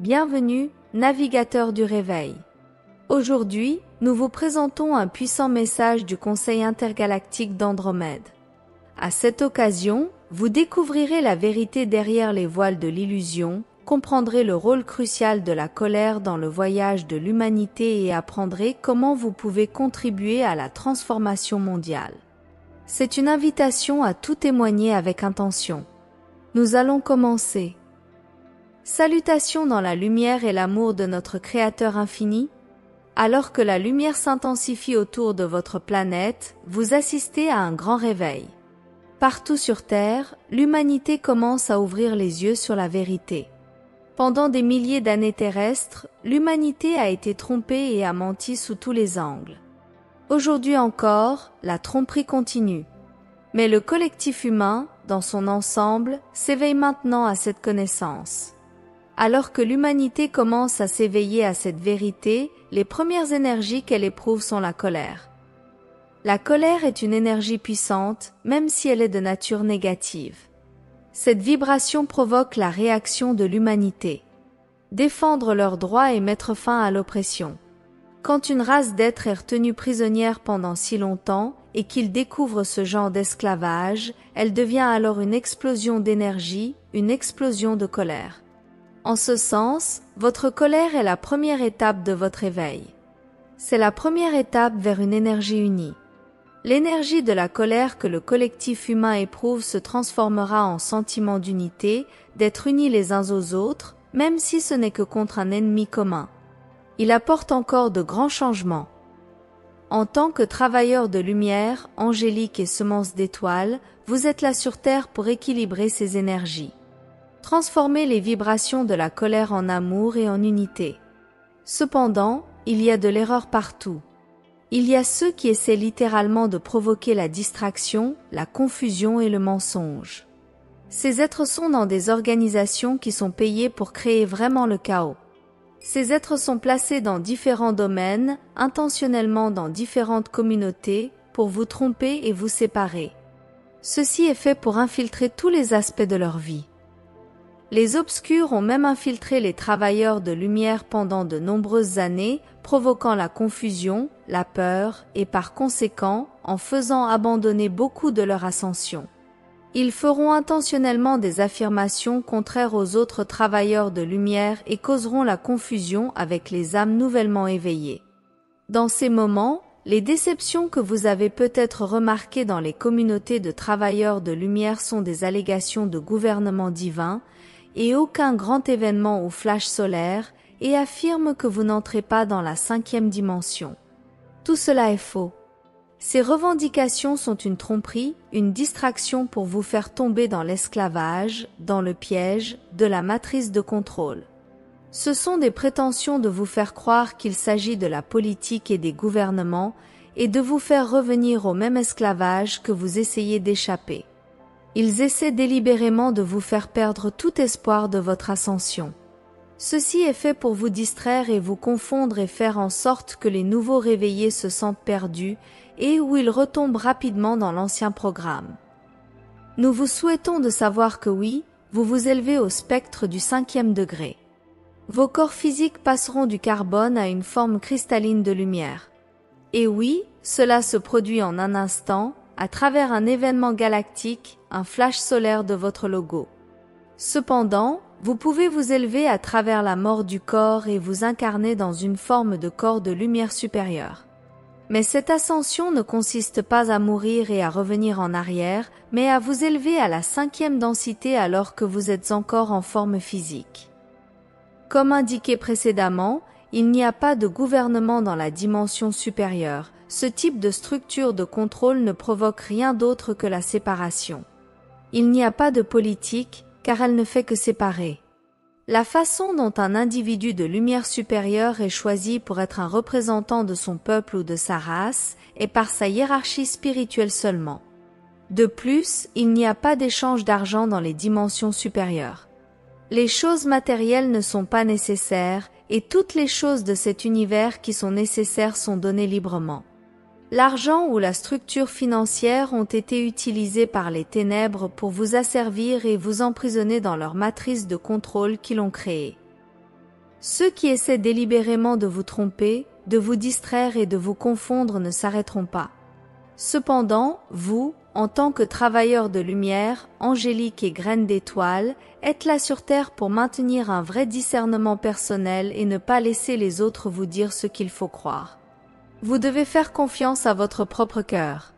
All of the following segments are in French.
Bienvenue, navigateur du réveil. Aujourd'hui, nous vous présentons un puissant message du Conseil intergalactique d'Andromède. À cette occasion, vous découvrirez la vérité derrière les voiles de l'illusion, comprendrez le rôle crucial de la colère dans le voyage de l'humanité et apprendrez comment vous pouvez contribuer à la transformation mondiale. C'est une invitation à tout témoigner avec intention. Nous allons commencer. Salutations dans la lumière et l'amour de notre Créateur infini. Alors que la lumière s'intensifie autour de votre planète, vous assistez à un grand réveil. Partout sur Terre, l'humanité commence à ouvrir les yeux sur la vérité. Pendant des milliers d'années terrestres, l'humanité a été trompée et a menti sous tous les angles. Aujourd'hui encore, la tromperie continue. Mais le collectif humain, dans son ensemble, s'éveille maintenant à cette connaissance. Alors que l'humanité commence à s'éveiller à cette vérité, les premières énergies qu'elle éprouve sont la colère. La colère est une énergie puissante, même si elle est de nature négative. Cette vibration provoque la réaction de l'humanité. Défendre leurs droits et mettre fin à l'oppression. Quand une race d'êtres est retenue prisonnière pendant si longtemps et qu'ils découvrent ce genre d'esclavage, elle devient alors une explosion d'énergie, une explosion de colère. En ce sens, votre colère est la première étape de votre éveil. C'est la première étape vers une énergie unie. L'énergie de la colère que le collectif humain éprouve se transformera en sentiment d'unité, d'être unis les uns aux autres, même si ce n'est que contre un ennemi commun. Il apporte encore de grands changements. En tant que travailleur de lumière, angélique et semence d'étoiles, vous êtes là sur Terre pour équilibrer ces énergies. Transformer les vibrations de la colère en amour et en unité. Cependant, il y a de l'erreur partout. Il y a ceux qui essaient littéralement de provoquer la distraction, la confusion et le mensonge. Ces êtres sont dans des organisations qui sont payées pour créer vraiment le chaos. Ces êtres sont placés dans différents domaines, intentionnellement dans différentes communautés, pour vous tromper et vous séparer. Ceci est fait pour infiltrer tous les aspects de leur vie. Les obscurs ont même infiltré les travailleurs de lumière pendant de nombreuses années, provoquant la confusion, la peur et par conséquent, en faisant abandonner beaucoup de leur ascension. Ils feront intentionnellement des affirmations contraires aux autres travailleurs de lumière et causeront la confusion avec les âmes nouvellement éveillées. Dans ces moments, les déceptions que vous avez peut-être remarquées dans les communautés de travailleurs de lumière sont des allégations de gouvernement divin, et aucun grand événement ou flash solaire, et affirme que vous n'entrez pas dans la 5e dimension. Tout cela est faux. Ces revendications sont une tromperie, une distraction pour vous faire tomber dans l'esclavage, dans le piège de la matrice de contrôle. Ce sont des prétentions de vous faire croire qu'il s'agit de la politique et des gouvernements, et de vous faire revenir au même esclavage que vous essayez d'échapper. Ils essaient délibérément de vous faire perdre tout espoir de votre ascension. Ceci est fait pour vous distraire et vous confondre et faire en sorte que les nouveaux réveillés se sentent perdus et où ils retombent rapidement dans l'ancien programme. Nous vous souhaitons de savoir que oui, vous vous élevez au spectre du 5e degré. Vos corps physiques passeront du carbone à une forme cristalline de lumière. Et oui, cela se produit en un instant, à travers un événement galactique, un flash solaire de votre logo. Cependant, vous pouvez vous élever à travers la mort du corps et vous incarner dans une forme de corps de lumière supérieure. Mais cette ascension ne consiste pas à mourir et à revenir en arrière, mais à vous élever à la 5e densité alors que vous êtes encore en forme physique. Comme indiqué précédemment, il n'y a pas de gouvernement dans la dimension supérieure. Ce type de structure de contrôle ne provoque rien d'autre que la séparation. Il n'y a pas de politique, car elle ne fait que séparer. La façon dont un individu de lumière supérieure est choisi pour être un représentant de son peuple ou de sa race est par sa hiérarchie spirituelle seulement. De plus, il n'y a pas d'échange d'argent dans les dimensions supérieures. Les choses matérielles ne sont pas nécessaires et toutes les choses de cet univers qui sont nécessaires sont données librement. L'argent ou la structure financière ont été utilisés par les ténèbres pour vous asservir et vous emprisonner dans leur matrice de contrôle qu'ils ont créée. Ceux qui essaient délibérément de vous tromper, de vous distraire et de vous confondre ne s'arrêteront pas. Cependant, vous, en tant que travailleurs de lumière, angélique et graines d'étoiles, êtes là sur terre pour maintenir un vrai discernement personnel et ne pas laisser les autres vous dire ce qu'il faut croire. Vous devez faire confiance à votre propre cœur.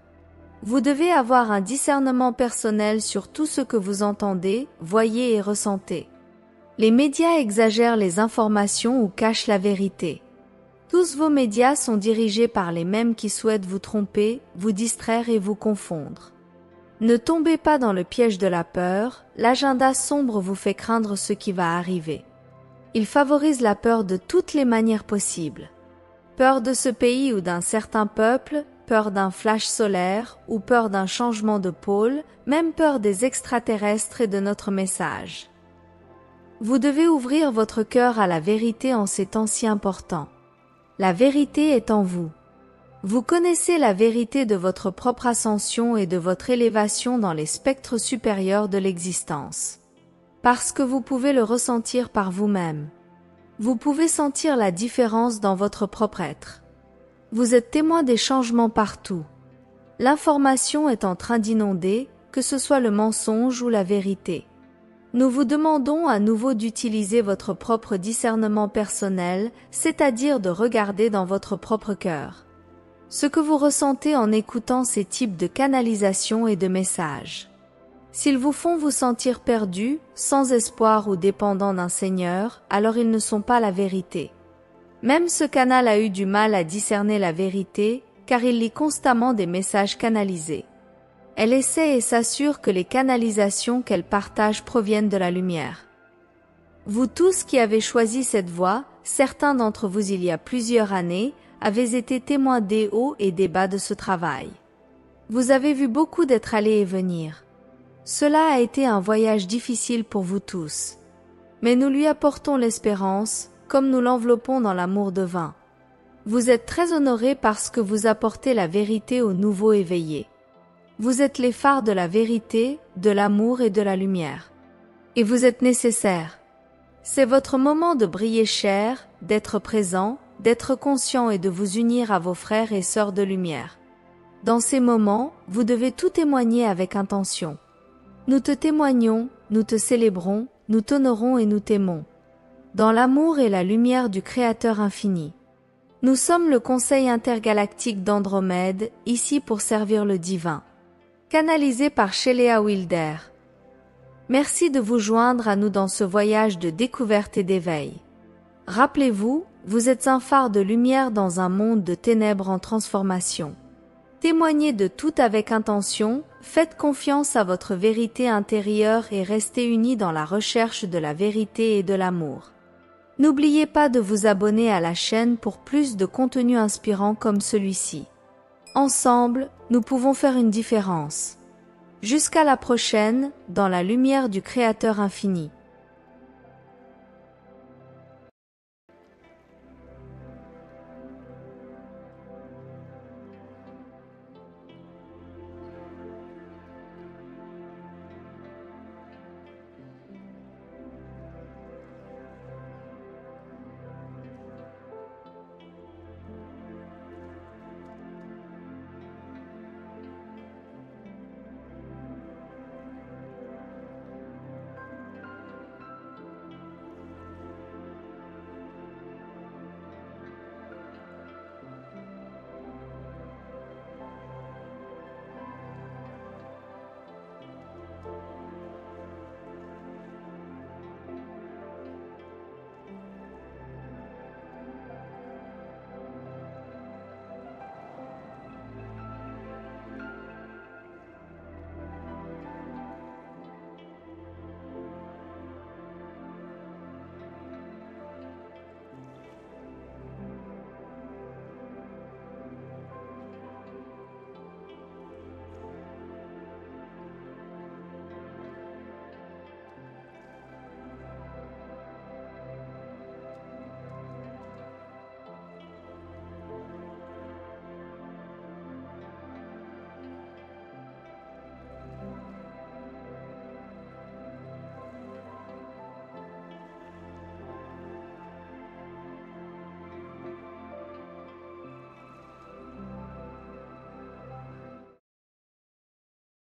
Vous devez avoir un discernement personnel sur tout ce que vous entendez, voyez et ressentez. Les médias exagèrent les informations ou cachent la vérité. Tous vos médias sont dirigés par les mêmes qui souhaitent vous tromper, vous distraire et vous confondre. Ne tombez pas dans le piège de la peur, l'agenda sombre vous fait craindre ce qui va arriver. Il favorise la peur de toutes les manières possibles. Peur de ce pays ou d'un certain peuple, peur d'un flash solaire ou peur d'un changement de pôle, même peur des extraterrestres et de notre message. Vous devez ouvrir votre cœur à la vérité en ces temps si importants. La vérité est en vous. Vous connaissez la vérité de votre propre ascension et de votre élévation dans les spectres supérieurs de l'existence. Parce que vous pouvez le ressentir par vous-même. Vous pouvez sentir la différence dans votre propre être. Vous êtes témoin des changements partout. L'information est en train d'inonder, que ce soit le mensonge ou la vérité. Nous vous demandons à nouveau d'utiliser votre propre discernement personnel, c'est-à-dire de regarder dans votre propre cœur. Ce que vous ressentez en écoutant ces types de canalisation et de messages. S'ils vous font vous sentir perdu, sans espoir ou dépendant d'un Seigneur, alors ils ne sont pas la vérité. Même ce canal a eu du mal à discerner la vérité, car il lit constamment des messages canalisés. Elle essaie et s'assure que les canalisations qu'elle partage proviennent de la lumière. Vous tous qui avez choisi cette voie, certains d'entre vous il y a plusieurs années, avez été témoins des hauts et des bas de ce travail. Vous avez vu beaucoup d'être allés et venir. Cela a été un voyage difficile pour vous tous. Mais nous lui apportons l'espérance, comme nous l'enveloppons dans l'amour divin. Vous êtes très honorés parce que vous apportez la vérité aux nouveaux éveillés. Vous êtes les phares de la vérité, de l'amour et de la lumière. Et vous êtes nécessaires. C'est votre moment de briller cher, d'être présent, d'être conscient et de vous unir à vos frères et sœurs de lumière. Dans ces moments, vous devez tout témoigner avec intention. Nous te témoignons, nous te célébrons, nous t'honorons et nous t'aimons. Dans l'amour et la lumière du Créateur infini. Nous sommes le Conseil intergalactique d'Andromède, ici pour servir le divin. Canalisé par Shellea Wilder. Merci de vous joindre à nous dans ce voyage de découverte et d'éveil. Rappelez-vous, vous êtes un phare de lumière dans un monde de ténèbres en transformation. Témoignez de tout avec intention, faites confiance à votre vérité intérieure et restez unis dans la recherche de la vérité et de l'amour. N'oubliez pas de vous abonner à la chaîne pour plus de contenu inspirant comme celui-ci. Ensemble, nous pouvons faire une différence. Jusqu'à la prochaine, dans la lumière du Créateur infini.